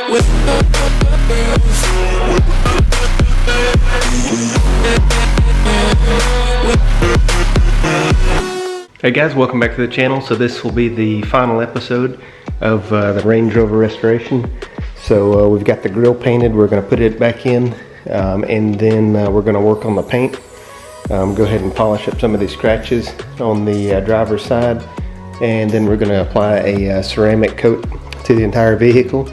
Hey guys, welcome back to the channel. So this will be the final episode of the Range Rover restoration. So we've got the grille painted, we're going to put it back in, and then we're going to work on the paint. Go ahead and polish up some of these scratches on the driver's side, and then we're going to apply a ceramic coat to the entire vehicle.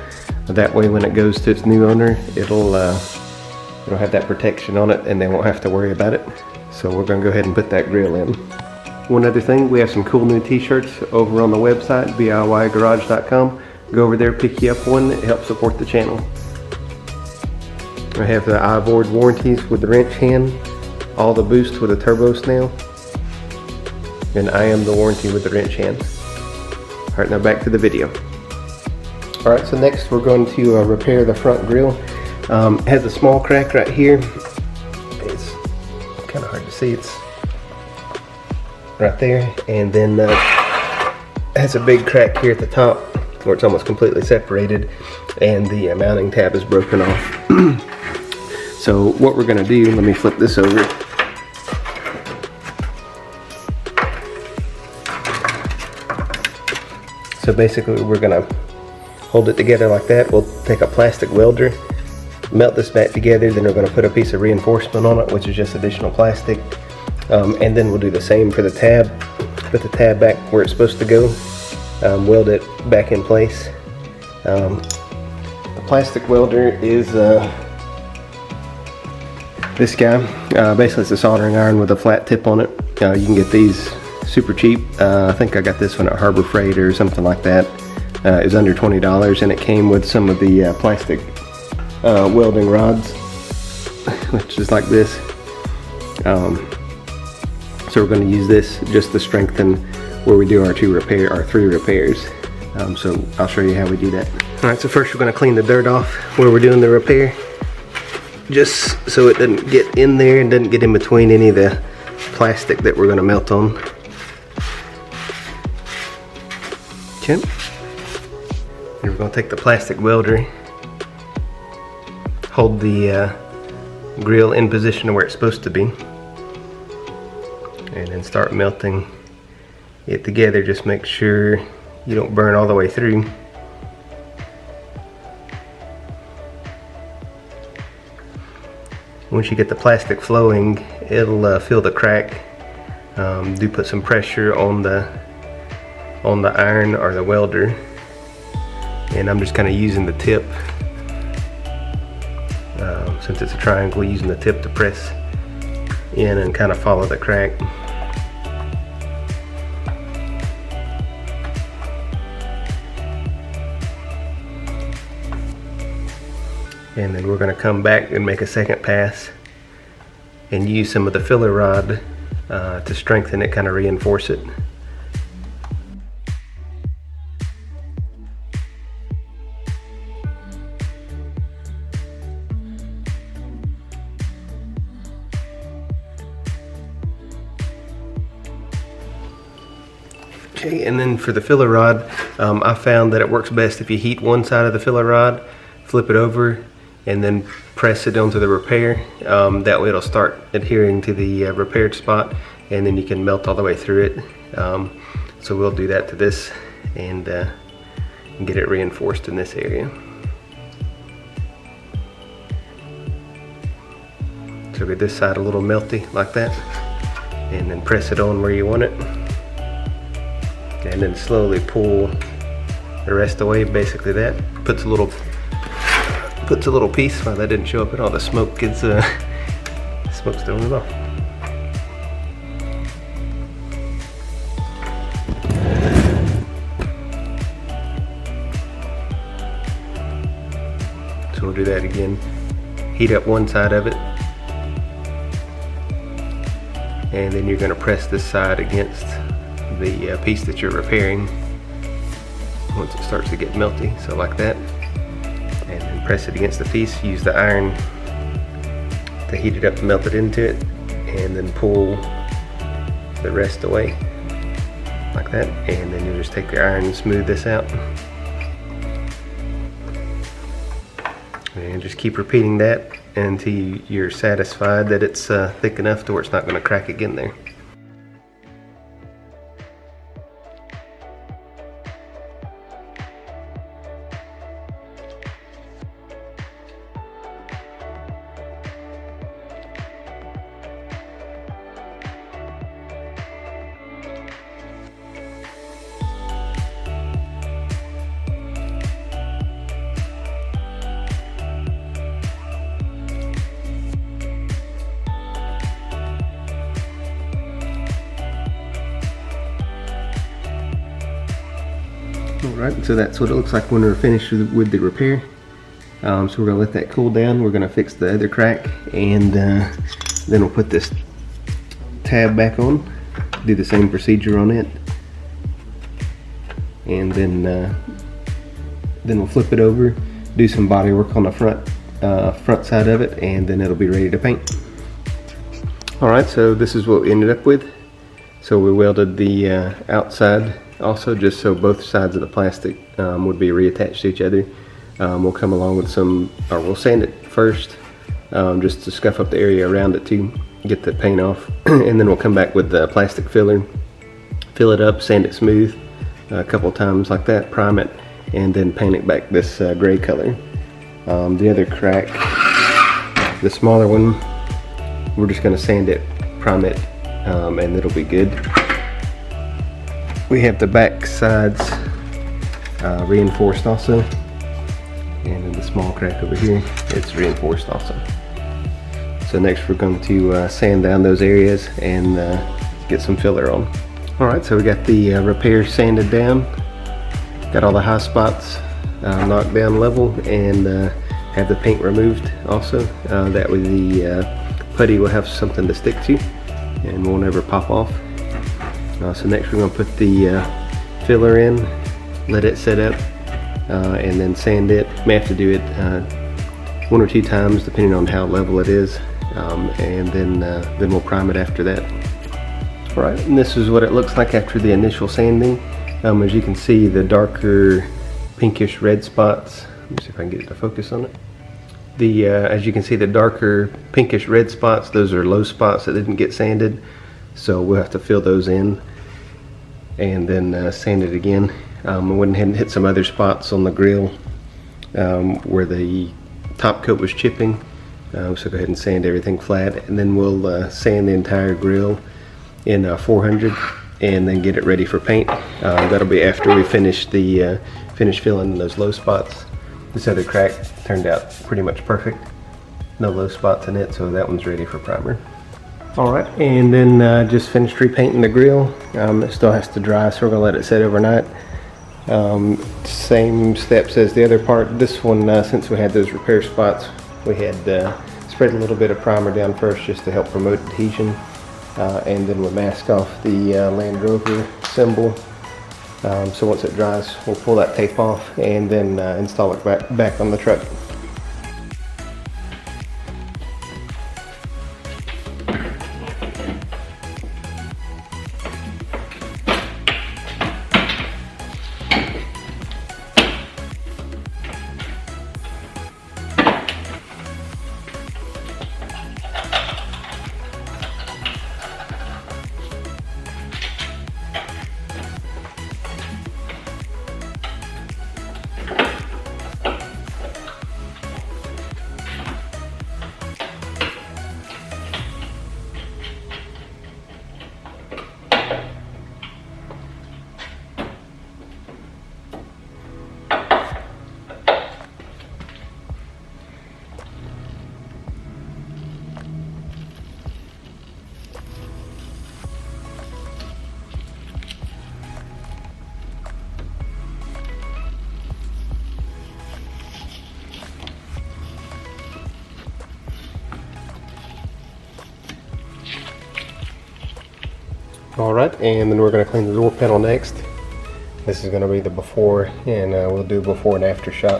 That way when it goes to its new owner, it'll have that protection on it and they won't have to worry about it. So we're going to go ahead and put that grille in. One other thing, we have some cool new t-shirts over on the website, DIYgarage.com. Go over there, pick you up one, it helps support the channel. I have the iVord warranties with the wrench hand, all the boost with the turbo snail, and I am the warranty with the wrench hand. Alright, now back to the video. Alright, so next we're going to repair the front grille. It has a small crack right here. It's kind of hard to see, it's right there, and then has a big crack here at the top where it's almost completely separated, and the mounting tab is broken off. So what we're going to do, let me flip this over. So basically we're going to hold it together like that. We'll take a plastic welder, melt this back together, then we're going to put a piece of reinforcement on it, which is just additional plastic. And then we'll do the same for the tab. Put the tab back where it's supposed to go, weld it back in place. The plastic welder is this guy. Basically it's a soldering iron with a flat tip on it. You can get these super cheap. I think I got this one at Harbor Freight or something like that. It was under $20, and it came with some of the plastic welding rods, which is like this. So we're going to use this just to strengthen where we do our three repairs. So I'll show you how we do that. Alright, so first we're going to clean the dirt off where we're doing the repair, just so it doesn't get in there and doesn't get in between any of the plastic that we're going to melt on. Okay. And we're going to take the plastic welder, hold the grill in position to where it's supposed to be, and then start melting it together. Just make sure you don't burn all the way through. Once you get the plastic flowing, it'll fill the crack. Do put some pressure on the iron or the welder, and I'm just kind of using the tip, since it's a triangle, using the tip to press in and kind of follow the crack. And then we're going to come back and make a second pass and use some of the filler rod to strengthen it, kind of reinforce it. Okay, and then for the filler rod, I found that it works best if you heat one side of the filler rod, flip it over, and then press it onto the repair. That way it'll start adhering to the repaired spot, and then you can melt all the way through it. So we'll do that to this and get it reinforced in this area. So get this side a little melty like that, and then press it on where you want it, and then slowly pull the rest away. Basically that puts a little piece. Well, that didn't show up at all. The smoke gets smoke's throwing it off. So we'll do that again. Heat up one side of it, and then you're going to press this side against the piece that you're repairing once it starts to get melty, so like that, and then press it against the piece. Use the iron to heat it up and melt it into it, and then pull the rest away like that, and then you just take the iron and smooth this out. And just keep repeating that until you're satisfied that it's thick enough to where it's not going to crack again there. Alright, so that's what it looks like when we're finished with the repair. So we're going to let that cool down. We're going to fix the other crack, and then we'll put this tab back on, do the same procedure on it, and then we'll flip it over, do some body work on the front side of it, and then it'll be ready to paint. Alright, so this is what we ended up with. So we welded the outside also, just so both sides of the plastic would be reattached to each other. We'll come along with we'll sand it first, just to scuff up the area around it to get the paint off, and then we'll come back with the plastic filler, fill it up, sand it smooth a couple times like that, prime it, and then paint it back this gray color. The other crack, the smaller one, we're just going to sand it, prime it, and it'll be good. We have the back sides reinforced also, and then the small crack over here, it's reinforced also. So next we're going to sand down those areas and get some filler on. Alright, so we got the repair sanded down, got all the high spots knocked down level, and have the paint removed also. That way the putty will have something to stick to and won't ever pop off. So next we're going to put the filler in, let it set up, and then sand it. May have to do it 1 or 2 times depending on how level it is, and then we'll prime it after that. Alright, and this is what it looks like after the initial sanding. As you can see, the darker pinkish red spots, let me see if I can get it to focus on it. As you can see, the darker pinkish red spots, those are low spots that didn't get sanded, so we'll have to fill those in and then sand it again. I went ahead and hit some other spots on the grill where the top coat was chipping, so go ahead and sand everything flat, and then we'll sand the entire grill in 400 and then get it ready for paint. That'll be after we finish filling those low spots. This other crack turned out pretty much perfect, no low spots in it, so that one's ready for primer. Alright, and then just finished repainting the grill. It still has to dry, so we're going to let it set overnight. Same steps as the other part. This one, since we had those repair spots, we had spread a little bit of primer down first just to help promote adhesion, and then we'll mask off the Land Rover symbol. So once it dries, we'll pull that tape off and then install it back on the truck. Alright, and then we're going to clean the door panel next. This is going to be the before, and we'll do before and after shot.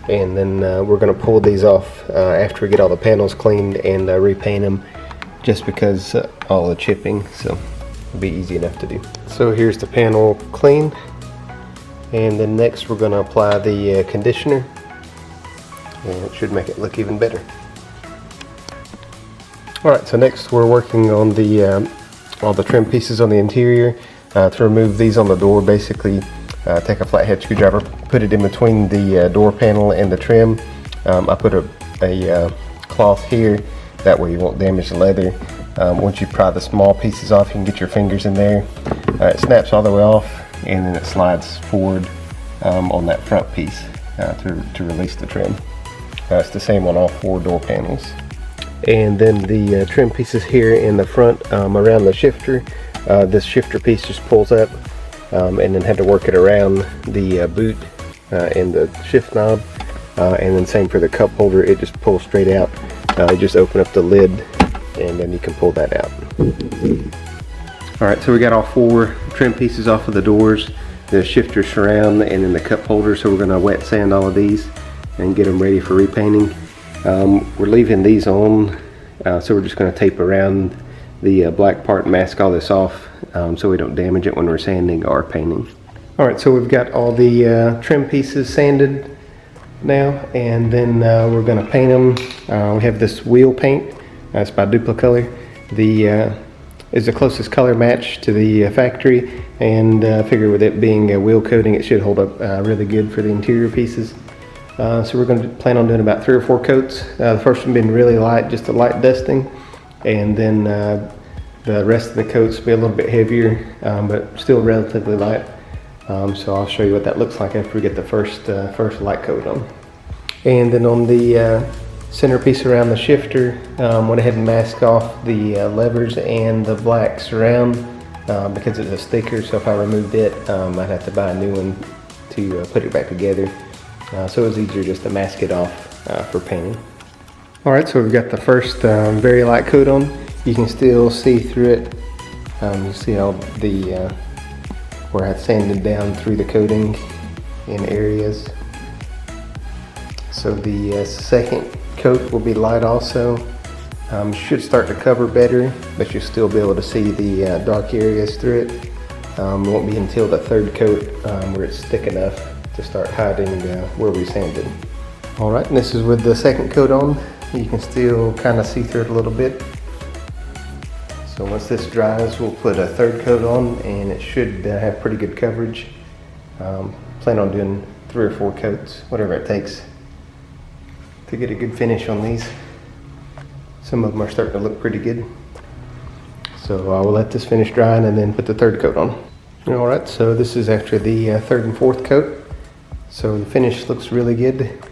And then we're going to pull these off after we get all the panels cleaned and repaint them, just because all the chipping, so it'll be easy enough to do. So here's the panel cleaned. And then next we're going to apply the conditioner, and it should make it look even better. Alright, so next we're working on all the trim pieces on the interior. To remove these on the door, basically take a flathead screwdriver, put it in between the door panel and the trim. I put a cloth here, that way you won't damage the leather. Once you pry the small pieces off, you can get your fingers in there. It snaps all the way off, and then it slides forward on that front piece to release the trim. It's the same on all 4 door panels. And then the trim pieces here in the front around the shifter, this shifter piece just pulls up, and then had to work it around the boot and the shift knob, and then same for the cup holder, it just pulls straight out. You just open up the lid and then you can pull that out. Alright, so we got all 4 trim pieces off of the doors, the shifter surround, and then the cup holder. So we're going to wet sand all of these and get them ready for repainting. We're leaving these on, so we're just going to tape around the black part and mask all this off, so we don't damage it when we're sanding or painting. Alright, so we've got all the trim pieces sanded now, and then we're going to paint them. We have this wheel paint, it's by Duplicolor. Is the closest color match to the factory, and I figure with it being a wheel coating, it should hold up really good for the interior pieces. So we're going to plan on doing about 3 or 4 coats. The first one being really light, just a light dusting, and then the rest of the coats will be a little bit heavier, but still relatively light. So I'll show you what that looks like after we get the first light coat on. And then on the centerpiece around the shifter, went ahead and masked off the levers and the black surround because it's a sticker, so if I removed it, I'd have to buy a new one to put it back together. So it was easier just to mask it off for painting. Alright, so we've got the first very light coat on. You can still see through it. You see how the where I sanded down through the coating in areas. So the second coat will be light also. Should start to cover better, but you'll still be able to see the dark areas through it. It won't be until the third coat where it's thick enough to start hiding where we sanded. Alright, and this is with the second coat on. You can still kind of see through it a little bit. So once this dries, we'll put a third coat on, and it should have pretty good coverage. Plan on doing 3 or 4 coats, whatever it takes to get a good finish on these. Some of them are starting to look pretty good. So I will let this finish drying and then put the third coat on. Alright, so this is after the third and fourth coat. So the finish looks really good.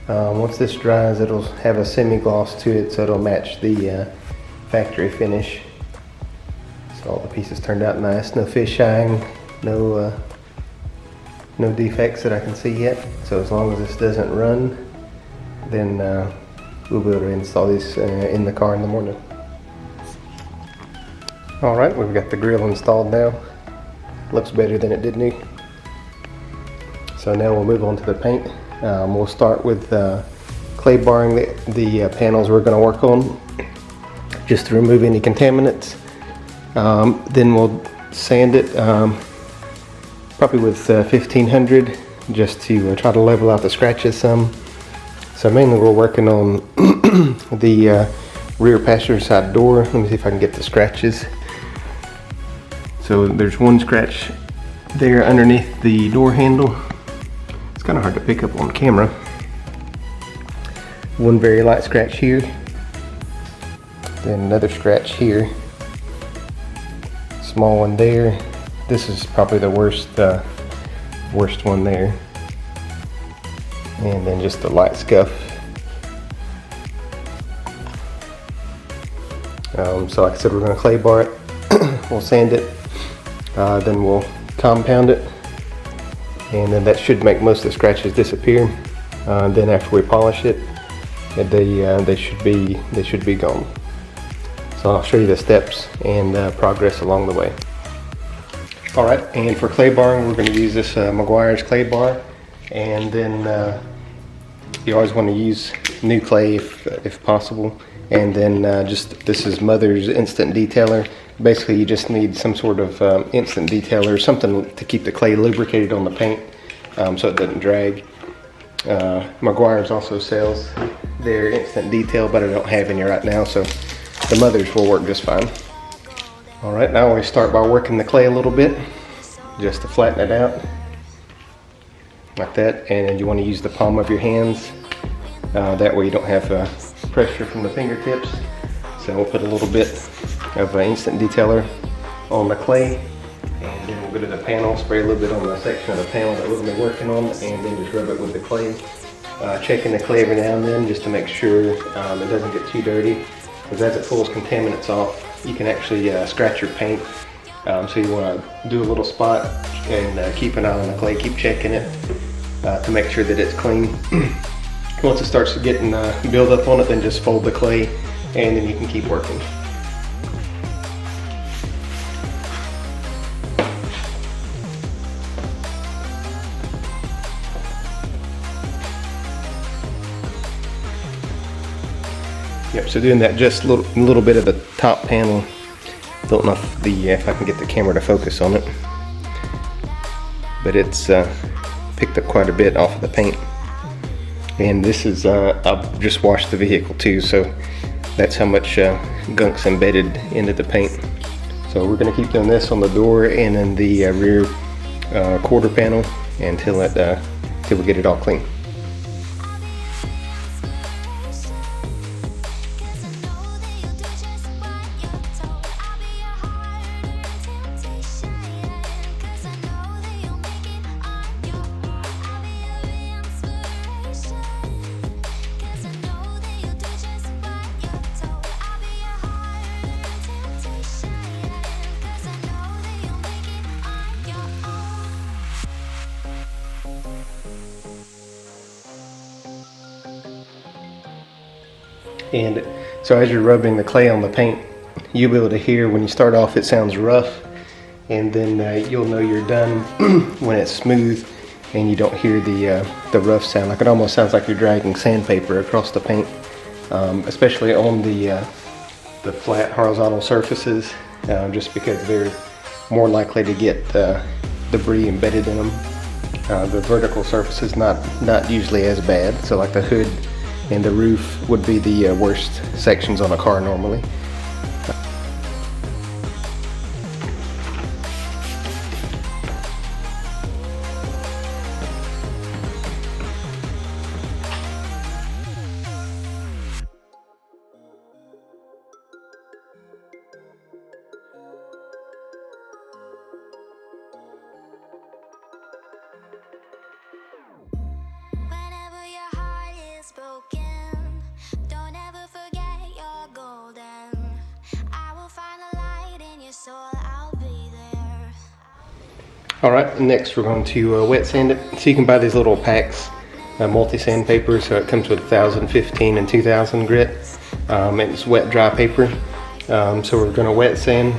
Once this dries, it'll have a semi-gloss to it, so it'll match the factory finish. So all the pieces turned out nice, no fisheye, no defects that I can see yet. So as long as this doesn't run, then we'll be able to install these in the car in the morning. Alright, we've got the grill installed now. Looks better than it did new. So now we'll move on to the paint. We'll start with clay barring the panels we're going to work on, just to remove any contaminants. Then we'll sand it probably with 1500, just to try to level out the scratches some. So mainly we're working on the rear passenger side door. Let me see if I can get the scratches. So there's one scratch there underneath the door handle. It's kind of hard to pick up on camera. One very light scratch here. Then another scratch here. Small one there. This is probably the worst one there. And then just a light scuff. So like I said, we're going to clay bar it. We'll sand it. Then we'll compound it. And then that should make most of the scratches disappear. Then after we polish it, they should be gone. So I'll show you the steps and progress along the way. Alright, and for clay barring, we're going to use this Meguiar's clay bar. And then you always want to use new clay if possible. And then this is Mother's Instant Detailer. Basically, you just need some sort of instant detailer, something to keep the clay lubricated on the paint so it doesn't drag. Meguiar's also sells their instant detail, but I don't have any right now, so the Mother's will work just fine. All right, now we start by working the clay a little bit, just to flatten it out, like that. And then you want to use the palm of your hands. That way you don't have pressure from the fingertips. So we'll put a little bit of instant detailer on the clay, and then we'll go to the panel, spray a little bit on the section of the panel that we're going to be working on, and then just rub it with the clay. Checking the clay every now and then just to make sure it doesn't get too dirty, because as it pulls contaminants off, you can actually scratch your paint. So you want to do a little spot and keep an eye on the clay, keep checking it to make sure that it's clean. Once it starts getting build up on it, then just fold the clay and then you can keep working. Yep, so doing that just a little bit of the top panel. Don't know if I can get the camera to focus on it, but it's picked up quite a bit off of the paint. And this is, I've just washed the vehicle too, so that's how much gunk's embedded into the paint. So we're going to keep doing this on the door and in the rear quarter panel until we get it all clean. And so as you're rubbing the clay on the paint, you'll be able to hear when you start off it sounds rough, and then you'll know you're done when it's smooth and you don't hear the rough sound. Like it almost sounds like you're dragging sandpaper across the paint, especially on the flat horizontal surfaces, just because they're more likely to get debris embedded in them. The vertical surfaces not usually as bad, so like the hood and the roof would be the worst sections on a car normally. Alright, next we're going to wet sand it. So you can buy these little packs, multi-sandpaper, so it comes with 1015 and 2000 grit. It's wet dry paper. So we're going to wet sand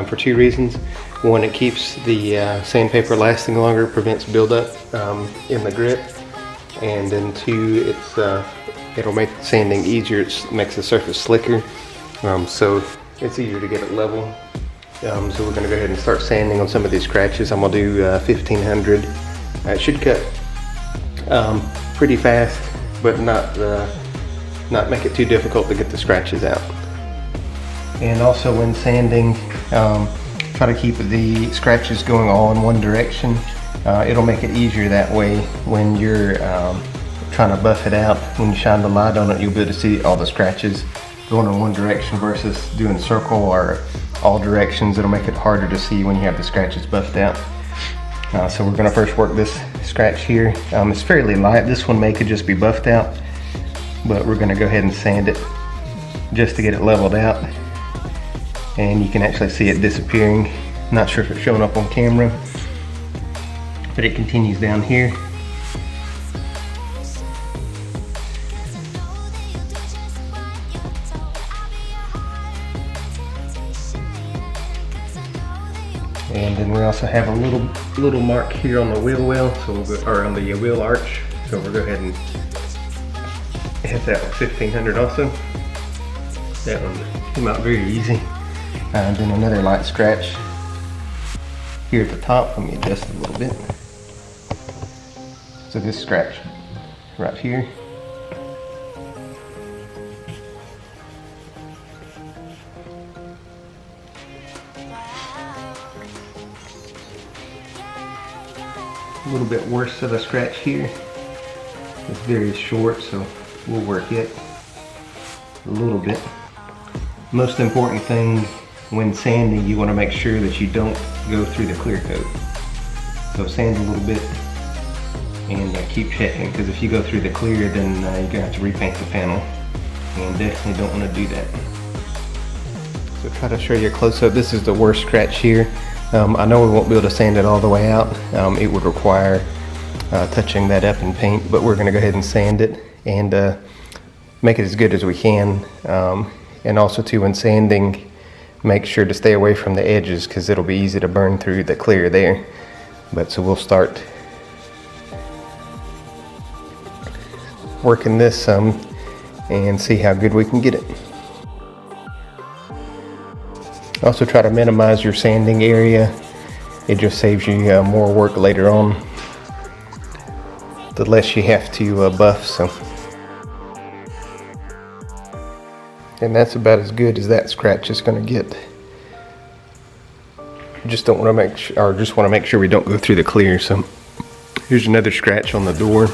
for two reasons. One, it keeps the sandpaper lasting longer, prevents buildup in the grit. And then two, it'll make sanding easier. It makes the surface slicker, so it's easier to get it level. So we're going to go ahead and start sanding on some of these scratches. I'm going to do 1500. It should cut pretty fast, but not make it too difficult to get the scratches out. And also when sanding, try to keep the scratches going all in one direction. It'll make it easier that way when you're trying to buff it out. When you shine the light on it, you'll be able to see all the scratches going in one direction versus doing circle or all directions. It'll make it harder to see when you have the scratches buffed out. So we're going to first work this scratch here. It's fairly light. This one could just be buffed out, but we're going to go ahead and sand it just to get it leveled out. And you can actually see it disappearing. Not sure if it's showing up on camera, but it continues down here. And then we also have a little mark here on the wheel well, so we'll go, or on the wheel arch. So we'll go ahead and hit that with 1500 also. That one came out very easy. Then another light scratch here at the top. Let me adjust it a little bit. So this scratch right here. A little bit worse of a scratch here. It's very short, so we'll work it a little bit. Most important thing when sanding, you want to make sure that you don't go through the clear coat. So sand a little bit and keep checking, because if you go through the clear, then you're going to have to repaint the panel, and definitely don't want to do that. So try to show you a close-up. This is the worst scratch here. I know we won't be able to sand it all the way out. It would require touching that up in paint, but we're going to go ahead and sand it and make it as good as we can. And also too, when sanding, make sure to stay away from the edges, because it'll be easy to burn through the clear there. But so we'll start working this some and see how good we can get it. Also try to minimize your sanding area. It just saves you more work later on, the less you have to buff. So, and that's about as good as that scratch is going to get. Just don't want to make sure, or just want to make sure we don't go through the clear. So here's another scratch on the door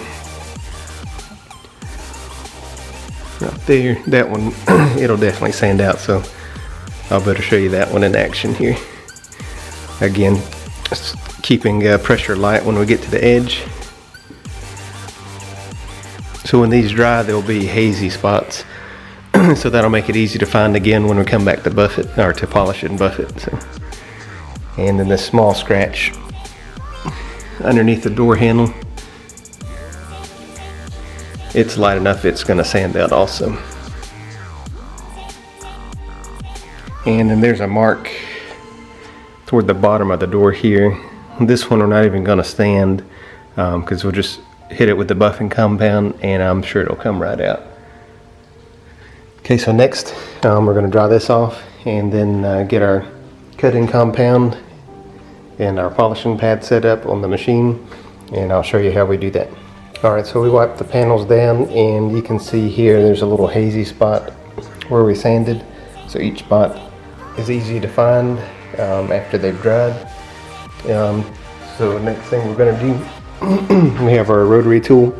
right there. That one it'll definitely sand out, so I'll better show you that one in action here. Again, keeping pressure light when we get to the edge. So when these dry, there'll be hazy spots. So that'll make it easy to find again when we come back to buff it, or to polish it and buff it. So. And then this small scratch underneath the door handle. It's light enough, it's going to sand out also. And then there's a mark toward the bottom of the door here. This one we're not even going to sand, because we'll just hit it with the buffing compound and I'm sure it'll come right out. Okay, so next we're going to dry this off and then get our cutting compound and our polishing pad set up on the machine, and I'll show you how we do that. Alright, so we wiped the panels down and you can see here there's a little hazy spot where we sanded. So each spot is easy to find after they've dried. So next thing we're going to do, we have our rotary tool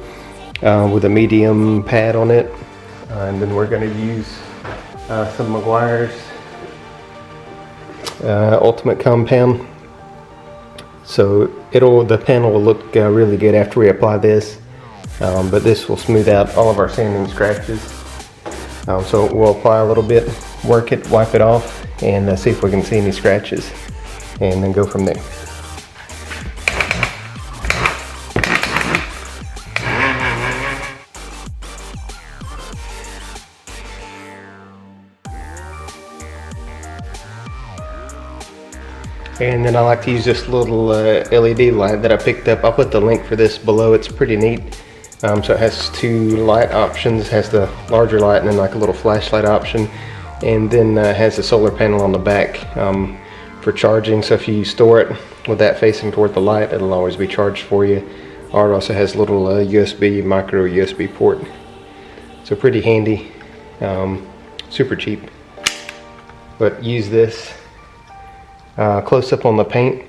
with a medium pad on it, and then we're going to use some Meguiar's Ultimate Compound. So the panel will look really good after we apply this, but this will smooth out all of our sanding scratches. So we'll apply a little bit, work it, wipe it off, and see if we can see any scratches, and then go from there. And then I like to use this little LED light that I picked up. I'll put the link for this below. It's pretty neat. So it has two light options. It has the larger light and then like a little flashlight option. And then has a solar panel on the back for charging. So if you store it with that facing toward the light, it'll always be charged for you. Or it also has a little USB, micro USB port. So pretty handy, super cheap. But use this close up on the paint.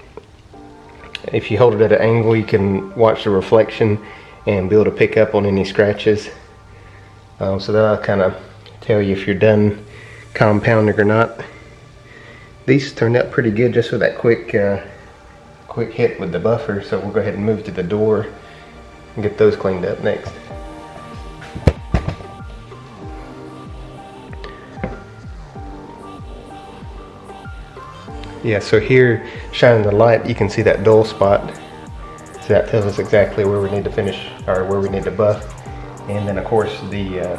If you hold it at an angle, you can watch the reflection and be able to pick up on any scratches. So that'll kind of tell you if you're done compounding or not. These turned out pretty good just with that quick hit with the buffer. So we'll go ahead and move to the door and get those cleaned up next. Yeah, so here, shining the light, you can see that dull spot. So that tells us exactly where we need to finish, or where we need to buff. And then of course the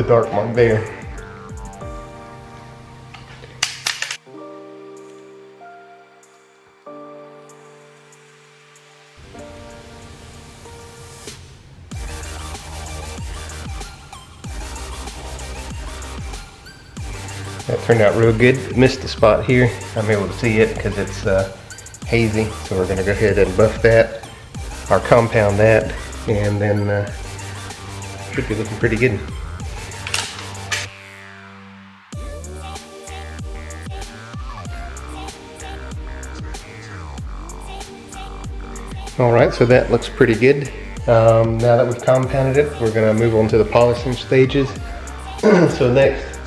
dark mark there. Turned out real good. Missed the spot here. I'm able to see it because it's hazy. So we're going to go ahead and buff that, or compound that, and then should be looking pretty good. Alright, so that looks pretty good. Now that we've compounded it, we're going to move on to the polishing stages. So next,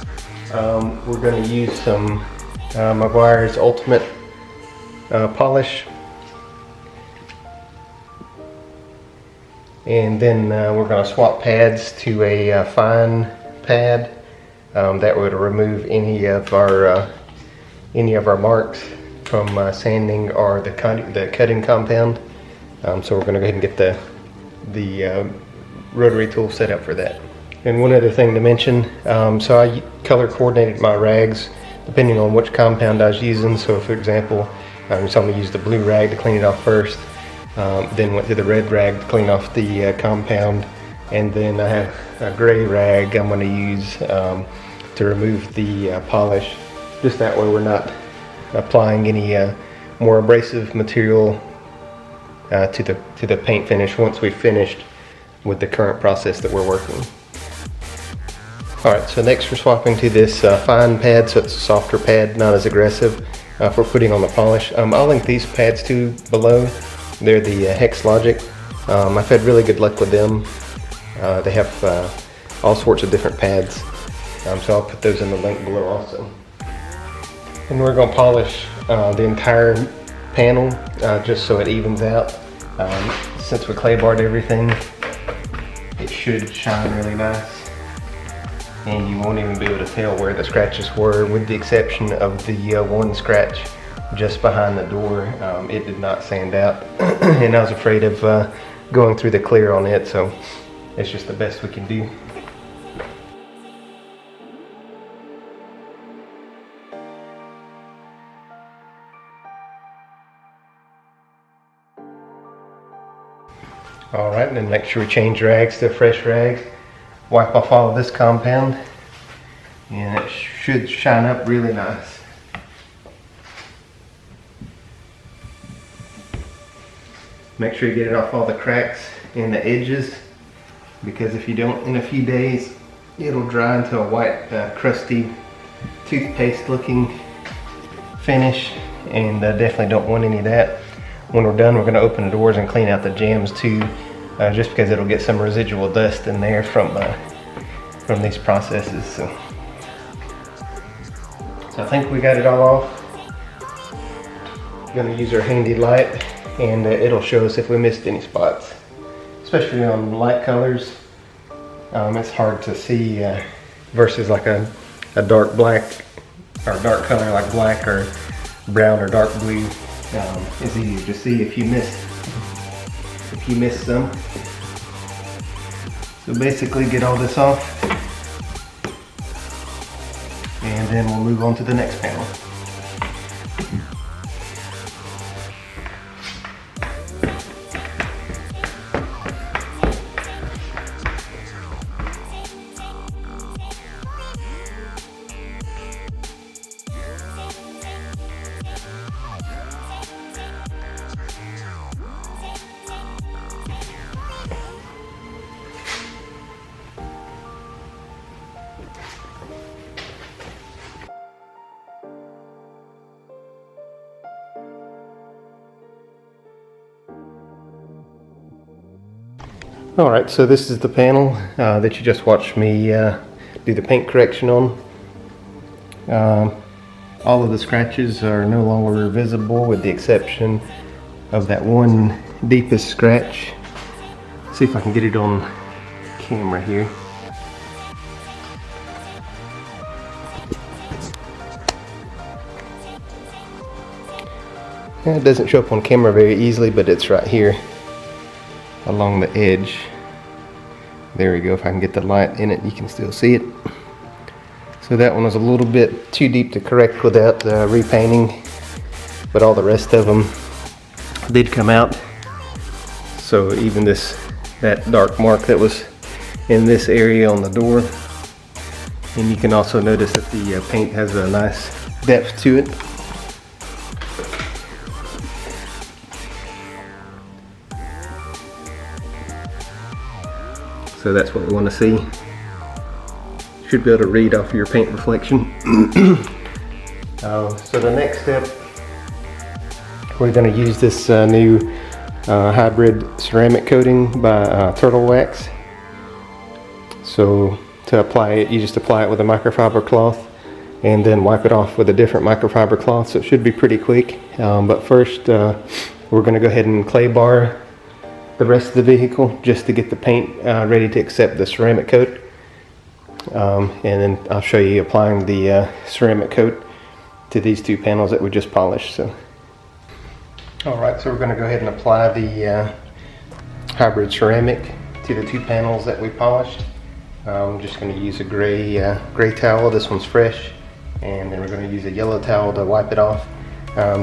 we're going to use some Meguiar's Ultimate polish. And then we're going to swap pads to a fine pad that would remove any of our marks from sanding or the cutting compound. So we're going to go ahead and get the rotary tool set up for that. And one other thing to mention, so I color coordinated my rags depending on which compound I was using. So for example, I'm going to use the blue rag to clean it off first, then went to the red rag to clean off the compound, and then I have a gray rag I'm going to use to remove the polish. Just that way we're not applying any more abrasive material to the paint finish once we've finished with the current process that we're working. Alright, so next we're swapping to this fine pad, so it's a softer pad, not as aggressive for putting on the polish. I'll link these pads too below. They're the Hex Logic. I've had really good luck with them. They have all sorts of different pads, so I'll put those in the link below also. And we're going to polish the entire panel just so it evens out. Since we clay barred everything, it should shine really nice, and you won't even be able to tell where the scratches were, with the exception of the one scratch just behind the door. It did not sand out and I was afraid of going through the clear on it, so it's just the best we can do. Alright, and then make sure we change rags to a fresh rag. Wipe off all of this compound, and it should shine up really nice. Make sure you get it off all the cracks and the edges, because if you don't, in a few days it'll dry into a white crusty toothpaste looking finish, and definitely don't want any of that. When we're done, we're going to open the doors and clean out the jambs too, just because it'll get some residual dust in there from these processes. So I think we got it all off. We're going to use our handy light, and it'll show us if we missed any spots, especially on light colors. It's hard to see versus like a dark black or dark color like black or brown or dark blue. It's easier to see if you miss some. So basically get all this off, and then we'll move on to the next panel. Alright, so this is the panel that you just watched me do the paint correction on. All of the scratches are no longer visible, with the exception of that one deepest scratch. See if I can get it on camera here. It doesn't show up on camera very easily, but it's right here along the edge. There we go. If I can get the light in it, you can still see it. So that one was a little bit too deep to correct without repainting, but all the rest of them did come out. So even that dark mark that was in this area on the door And you can also notice that the paint has a nice depth to it. So that's what we want to see. Should be able to read off your paint reflection. So the next step, we're going to use this new hybrid ceramic coating by Turtle Wax. So to apply it, you just apply it with a microfiber cloth and then wipe it off with a different microfiber cloth, so it should be pretty quick. But first we're going to go ahead and clay bar the rest of the vehicle just to get the paint ready to accept the ceramic coat. And then I'll show you applying the ceramic coat to these two panels that we just polished. So, alright, so we're going to go ahead and apply the hybrid ceramic to the two panels that we polished. I'm just going to use a gray towel. This one's fresh, and then we're going to use a yellow towel to wipe it off.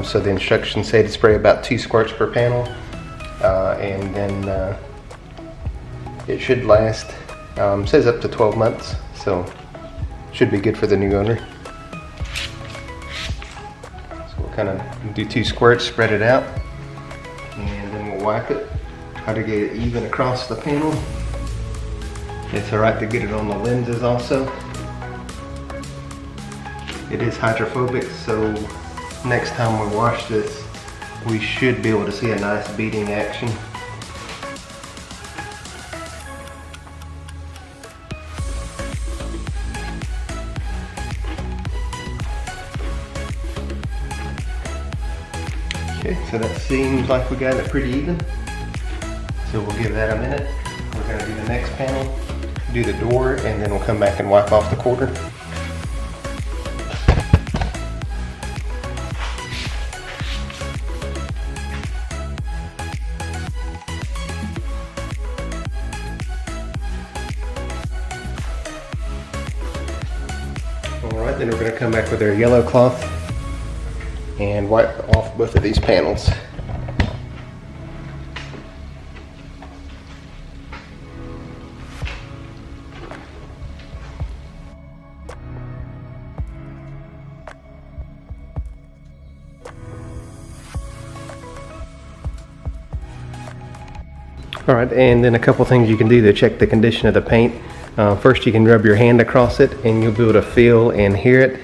So the instructions say to spray about 2 squirts per panel, and then it should last. It says up to 12 months, so should be good for the new owner. So we'll kind of do 2 squirts, spread it out, and then we'll wipe it. Try to get it even across the panel. It's alright to get it on the lenses also. It is hydrophobic, so next time we wash this, we should be able to see a nice beading action. Okay, so that seems like we got it pretty even. So we'll give that a minute. We're going to do the next panel, do the door, and then we'll come back and wipe off the quarter. Alright, then we're going to come back with our yellow cloth and wipe off both of these panels. Alright, and then a couple things you can do to check the condition of the paint. First, you can rub your hand across it and you'll be able to feel and hear it.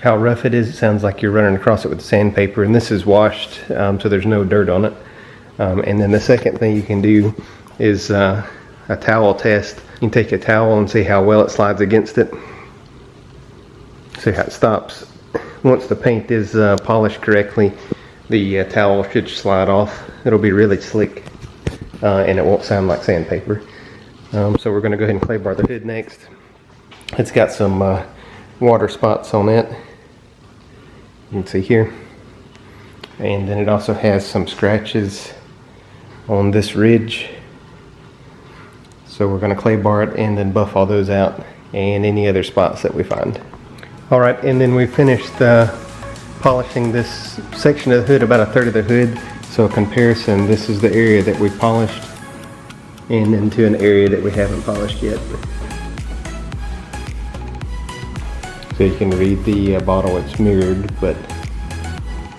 How rough it is. It sounds like you're running across it with sandpaper, and this is washed, so there's no dirt on it. And then the second thing you can do is a towel test. You can take a towel and see how well it slides against it. See how it stops. Once the paint is polished correctly, the towel should slide off. It'll be really slick, and it won't sound like sandpaper. So we're going to go ahead and clay bar the hood next. It's got some water spots on it. You can see here. And then it also has some scratches on this ridge. So we're going to clay bar it and then buff all those out and any other spots that we find. Alright, and then we finished polishing this section of the hood, about a third of the hood. So comparison, this is the area that we polished and into an area that we haven't polished yet. So you can read the bottle, it's mirrored, but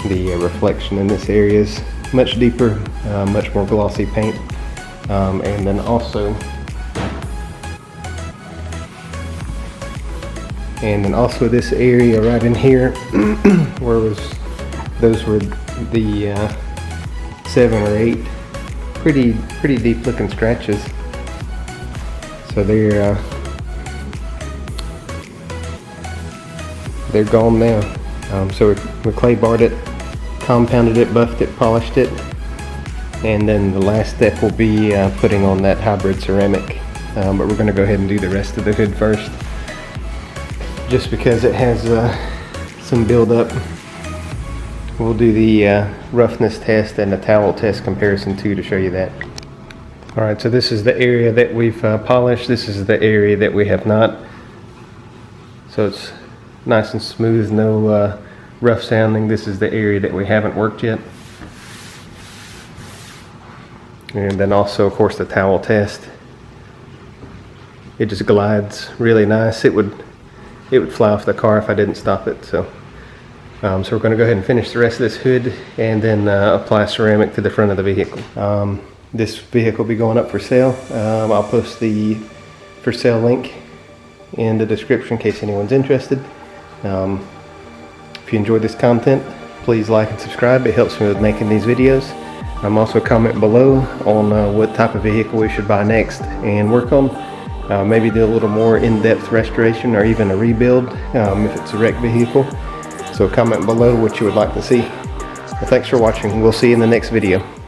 the reflection in this area is much deeper, much more glossy paint. And then also this area right in here where those were the 7 or 8 pretty deep looking scratches. So they're gone now. So we clay barred it, compounded it, buffed it, polished it, and then the last step will be putting on that hybrid ceramic. But we're going to go ahead and do the rest of the hood first, just because it has some buildup. We'll do the roughness test and the towel test comparison too to show you that. Alright, so this is the area that we've polished. This is the area that we have not. So it's nice and smooth, no rough sounding. This is the area that we haven't worked yet. And then also, of course, the towel test. it just glides really nice. It would fly off the car if I didn't stop it. So we're going to go ahead and finish the rest of this hood and then apply ceramic to the front of the vehicle. This vehicle will be going up for sale. I'll post the for sale link in the description in case anyone's interested. If you enjoyed this content, please like and subscribe. It helps me with making these videos. Also comment below on what type of vehicle we should buy next and work on. Maybe do a little more in-depth restoration or even a rebuild if it's a wrecked vehicle. So comment below what you would like to see. Well, thanks for watching. We'll see you in the next video.